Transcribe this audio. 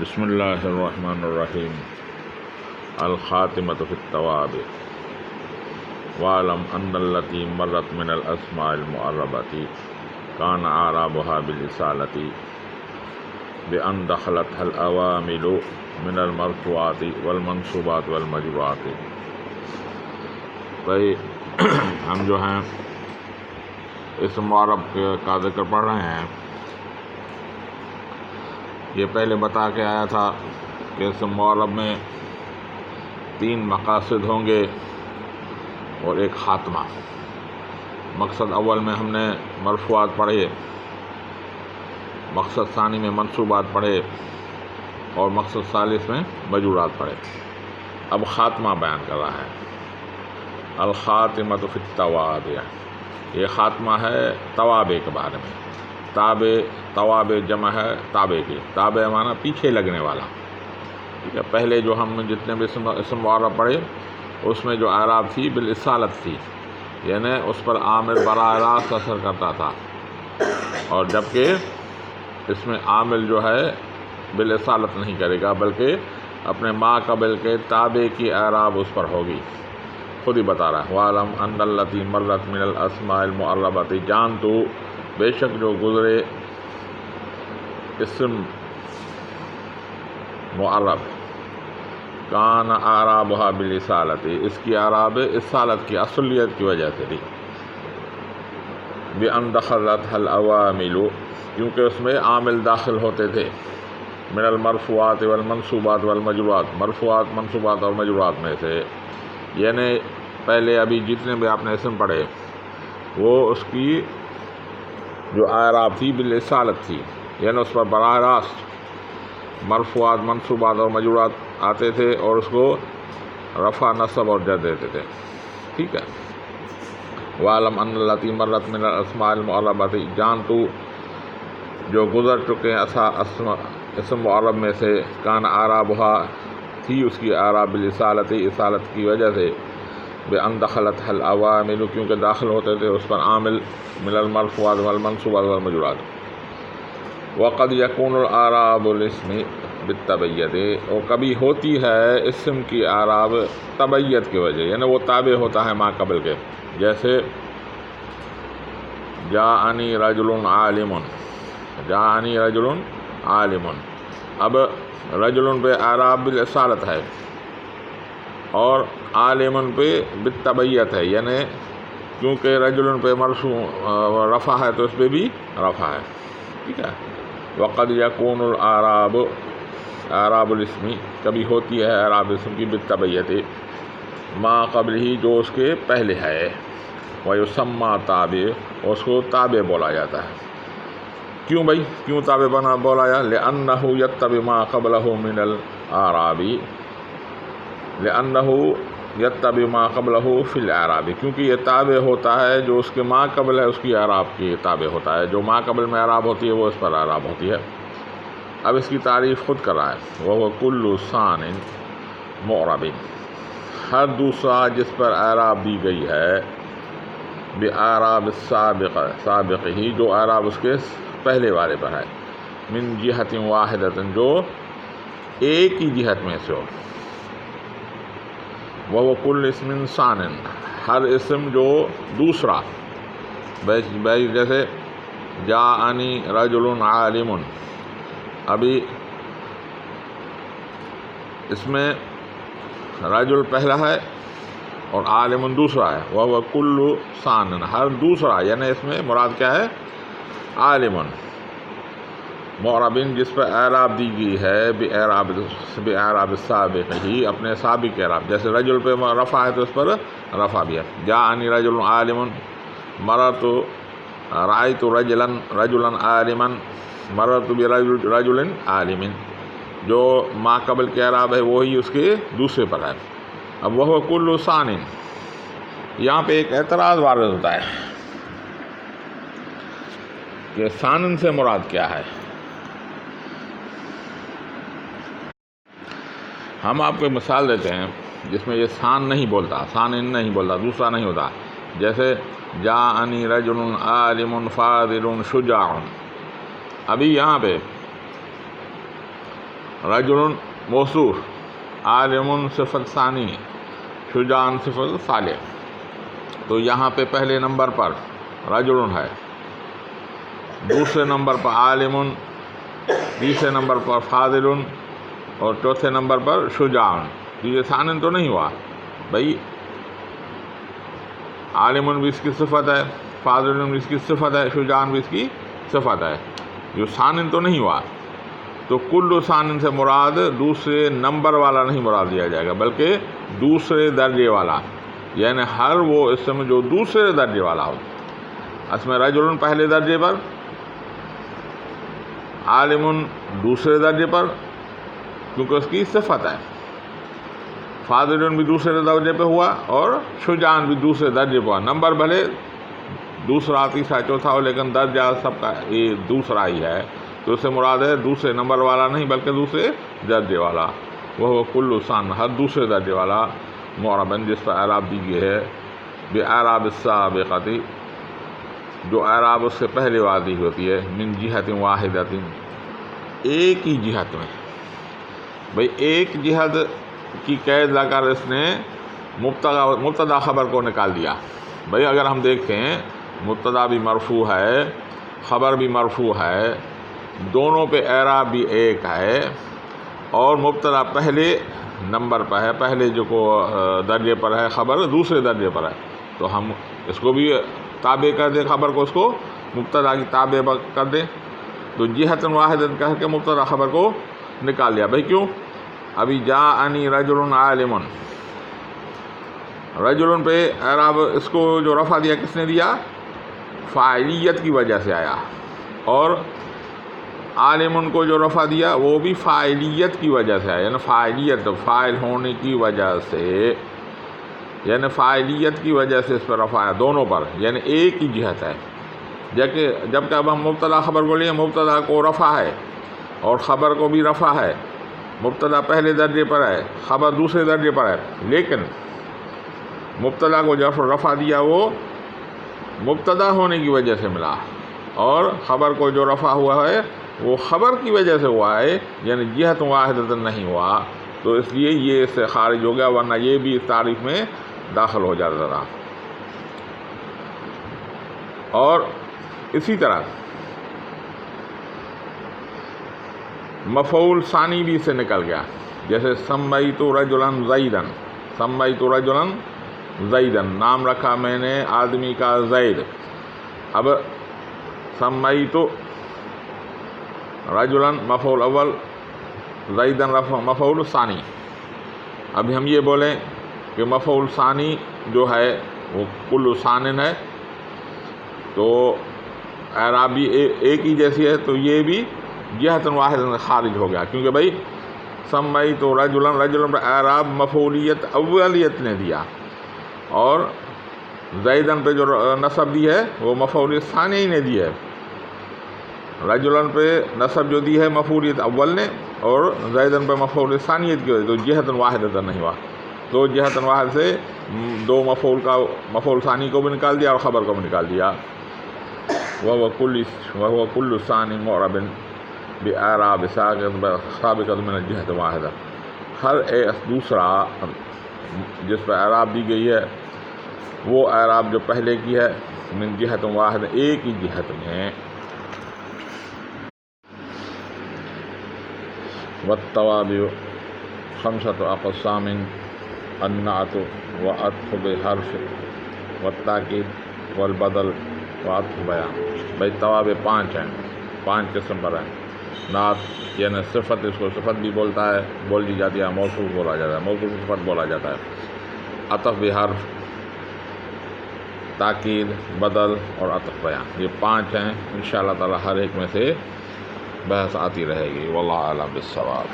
بسم اللہ الرحمن الرحیم الخاتمۃ فی التواب وَاعْلَمْ أَنَّ الَّتِي مَرَّتْ مِنَ الْأَسْمَاءِ الْمُعَرَّبَةِ كَانَ أَعْرَابُهَا بِالْإِصَالَةِ بِأَنْ دَخَلَتْهَا الْأَوَامِلُ مِنَ الْمَرْفُوعَاتِ وَالْمَنْصُوبَاتِ وَالْمَجْرُورَاتِ۔ بھائی ہم جو ہیں اسم معرب کا ذکر پڑھ رہے ہیں۔ یہ پہلے بتا کے آیا تھا کہ اسم معرب میں 3 مقاصد ہوں گے اور ایک خاتمہ۔ مقصد اول میں ہم نے مرفوعات پڑھے، مقصد ثانی میں منصوبات پڑھے اور مقصد ثالث میں مجرورات پڑھے۔ اب خاتمہ بیان کر رہا ہے۔ الخاتمۃ فی التوابع، یہ خاتمہ ہے توابع کے بارے میں۔ توابع جمع ہے تابع کی۔ تابع معنی پیچھے لگنے والا، ٹھیک ہے۔ پہلے جو ہم جتنے بھی اسم معرب پڑھے اس میں جو اعراب تھی بالاصالت تھی، یعنی اس پر عامل براہ راست اثر کرتا تھا، اور جبکہ اس میں عامل جو ہے بالاصالت نہیں کرے گا بلکہ اپنے ما قبل کے تابع کی اعراب اس پر ہوگی۔ خود ہی بتا رہا ہے وَاعْلَمْ أَنَّ الَّتِي مَرَّتْ مِنَ الْأَسْمَاءِ الْمُعَرَّبَةِ، جان تو بے شک جو گزرے اسم معرب کان اعرابها بالاصالۃ، اس کی اعراب اصالت کی اصلیت کی وجہ سے تھی۔ بِأَنْ دَخَلَتْهَا الْأَوَامِلُ، کیونکہ اس میں عامل داخل ہوتے تھے، من المرفوعات والمنصوبات والمجرورات، مرفوعات منصوبات اور مجرورات میں سے، یعنی پہلے ابھی جتنے بھی آپ نے اسم پڑھے وہ اس کی جو اعراب تھی بالاصالت تھی، یعنی اس پر براہ راست مرفوعات منصوبات اور مجرورات آتے تھے اور اس کو رفع نصب اور جر دیتے تھے، ٹھیک ہے۔ وَاعْلَمْ أَنَّ الَّتِي مَرَّتْ مِنَ الْأَسْمَاءِ الْمُعَرَّبَةِ، جان تو جو گزر چکے اسم معرب میں سے، کان اعرابها تھی اس کی اعراب بالاصالۃ، اصالت کی وجہ سے، بِأَنْ دَخَلَتْهَا الْأَوَامِلُ، کیونکہ داخل ہوتے تھے اس پر عامل، من المرفوعات والمنصوبات والمجرورات۔ وَقَدْ يَكُونُ الْأَعْرَابُ الْاسْمِ بِالتَّبَعِّيَّةِ، اور کبھی ہوتی ہے اسم کی اعراب تبعیت کی وجہ، یعنی وہ تابع ہوتا ہے ما قبل کے، جیسے جاءنی رجل عالم، جاءنی رجل عالم۔ اب رجل پہ اعراب بالاصالت ہے اور عالم پہ بالتبعیت ہے، یعنی کیونکہ رجل پہ مرفوع رفع ہے تو اس پہ بھی رفع ہے، ٹھیک ہے۔ وقد یکون الاعراب، اعراب الاسم کبھی ہوتی ہے اعراب اسم کی بالتبعیت ما قبل ہی، جو اس کے پہلے ہے، ویسمى تابع، اس کو تابع بولا جاتا ہے۔ کیوں بھائی، کیوں تابع بولا جاتا ہے؟ لأنہ یتبع ما قبلہ من الاعراب، لأنہ یتبع ما قبلہ فی الاعراب، کیونکہ یہ تابع ہوتا ہے جو اس کے ما قبل ہے اس کی اعراب کی تابع ہوتا ہے، جو ما قبل میں اعراب ہوتی ہے وہ اس پر اعراب ہوتی ہے۔ اب اس کی تعریف خود کر رہا ہے، وَهُوَ كُلُّ ثَانٍ مُعْرَبٍ، ہر دوسرا جس پر اعراب دی گئی ہے، بِاعْرَابِ السابق ہی، جو اعراب اس کے پہلے والے پر ہے، من جہت واحدۃ، جو ایک ہی جہت میں سے ہو، وَهُوَ كُلُّ اسم ثَانٍ، ہر اسم جو دوسرا، بھائی جیسے جاءنی رجل عالم، ابھی اس میں رجل پہلا ہے اور عالم دوسرا ہے، وَهُوَ كُلُّ ثَانٍ، ہر دوسرا، یعنی اس میں مراد کیا ہے؟ عالم معربن، جس پر اعراب دی گئی ہے باعراب السابق ہی، اپنے سابق کے اعراب، جیسے رجل پہ رفع ہے تو اس پر رفع بھی ہے۔ جاءنی رجل عالم، مررت رأیت رجلا عالما، مررت برجل عالم، جو ما قبل کے اعراب ہے وہی اس کے دوسرے پر ہے۔ اب وَهُوَ كُلُّ ثَانٍ، یہاں پہ ایک اعتراض وارد ہوتا ہے کہ ثانٍ سے مراد کیا ہے۔ ہم آپ کو مثال دیتے ہیں جس میں یہ ثان نہیں بولتا، ثان نہیں بولتا، دوسرا نہیں ہوتا، جیسے جاءنی رجل عالم فاضل شجاع۔ ابھی یہاں پہ رجل موصوف، عالم صفت ثانی، شجاع صفت ثالث۔ تو یہاں پہ پہلے نمبر پر رجل ہے، دوسرے نمبر پر عالم، تیسرے نمبر پر فاضل اور چوتھے نمبر پر شجاع۔ یہ ثانن تو نہیں ہوا بھائی، عالم بھی اس کی صفت ہے، فاضل بھی اس کی صفت ہے، شجاع بھی اس کی صفت ہے، جو ثانن تو نہیں ہوا۔ تو کل ثانن سے مراد دوسرے نمبر والا نہیں مراد دیا جائے گا، بلکہ دوسرے درجے والا، یعنی ہر وہ اسم جو دوسرے درجے والا ہو۔ اس میں رجل پہلے درجے پر، عالم دوسرے درجے پر کیونکہ اس کی صفت ہے، فاضل بھی دوسرے درجے پہ ہوا اور شجاع بھی دوسرے درجے پہ ہوا۔ نمبر بھلے دوسرا تیسرا چوتھا ہو لیکن درجہ سب کا یہ دوسرا ہی ہے، تو اس سے مراد ہے دوسرے نمبر والا نہیں بلکہ دوسرے درجے والا۔ وہ کل ثان، ہر دوسرے درجے والا، معربن جس پر اعراب دی گئی ہے، باعراب السابقۃ، جو اعراب اس سے پہلے واضح ہوتی ہے، من جہت واحدۃ، ایک ہی جہت میں۔ بھئی ایک جہت کی قید لا کر اس نے مبتدا خبر کو نکال دیا۔ بھئی اگر ہم دیکھتے ہیں مبتدا بھی مرفوع ہے، خبر بھی مرفوع ہے، دونوں پہ اعراب بھی ایک ہے، اور مبتدا پہلے نمبر پر ہے، پہلے جو کو درجے پر ہے، خبر دوسرے درجے پر ہے، تو ہم اس کو بھی تابع کر دیں، خبر کو اس کو مبتدا کی تابع کر دیں، تو جہت واحد کہہ کے مبتدا خبر کو نکال لیا۔ بھئی کیوں؟ ابھی جاءنی رجل عالم، رجل پہ اعراب اس کو جو رفع دیا کس نے دیا؟ فاعلیت کی وجہ سے آیا، اور عالم کو جو رفع دیا وہ بھی فاعلیت کی وجہ سے آیا، یعنی فاعلیت فاعل ہونے کی وجہ سے، یعنی فاعلیت کی وجہ سے اس پر رفع ہے، دونوں پر، یعنی ایک ہی جہت ہے۔ جبکہ اب ہم مبتدا خبر کو لیں، مبتدا کو رفع ہے اور خبر کو بھی رفع ہے، مبتدا پہلے درجے پر ہے، خبر دوسرے درجے پر ہے، لیکن مبتدا کو جو رفع دیا وہ مبتدا ہونے کی وجہ سے ملا، اور خبر کو جو رفع ہوا ہے وہ خبر کی وجہ سے ہوا ہے، یعنی جہت واحدۃ نہیں ہوا، تو اس لیے یہ اس سے خارج ہو گیا، ورنہ یہ بھی اس تعریف میں داخل ہو جاتا تھا۔ اور اسی طرح مفعول ثانی بھی اس سے نکل گیا، جیسے سمیت رجلا زیدا، سمیت رجلا زیدا، نام رکھا میں نے آدمی کا زید۔ اب سمیت رجلا مفعول اول، زیدا مفعول ثانی۔ اب ہم یہ بولیں کہ مفعول ثانی جو ہے وہ کل ثانن ہے، تو اعراب بھی ایک ہی جیسی ہے، تو یہ بھی جہت واحد خارج ہو گیا، کیونکہ بھائی سمیت رجلا، رجلا پر اعراب مفعولیت اولیت نے دیا، اور زیدن پہ جو نصب دی ہے وہ مفعولیت ثانی نے دی ہے۔ رجلن پہ نصب جو دی ہے مفعولیت اول نے، اور زیدن پہ مفعولیت ثانیت کی وجہ، تو جہت واحدۃ نہیں ہوا، تو جہت واحد سے دو مفعول ثانی کو بھی نکال دیا اور خبر کو بھی نکال دیا۔ وهو كل ثاني معرب بإعراب سابقة من الجهة واحدة، ہر ایک دوسرا جس پر اعراب دی گئی ہے وہ اعراب جو پہلے کی ہے من جہت واحد، ایک ہی جہت میں۔ والتوابع خمسة أقسام، النعت وعطف بحرف والتاکید والبدل وعطف بیان۔ بھائی توابع پانچ ہیں، پانچ قسم پر ہیں۔ نعت یعنی صفت، اس کو صفت بھی بولی جاتی ہے، موصوف بولا جاتا ہے، موصوف صفت بولا جاتا ہے۔ عطف بحرف، تاکید، بدل اور عطف بیان، یہ پانچ ہیں۔ انشاءاللہ تعالی ہر ایک میں سے بحث آتی رہے گی۔ واللہ اعلم بالصواب۔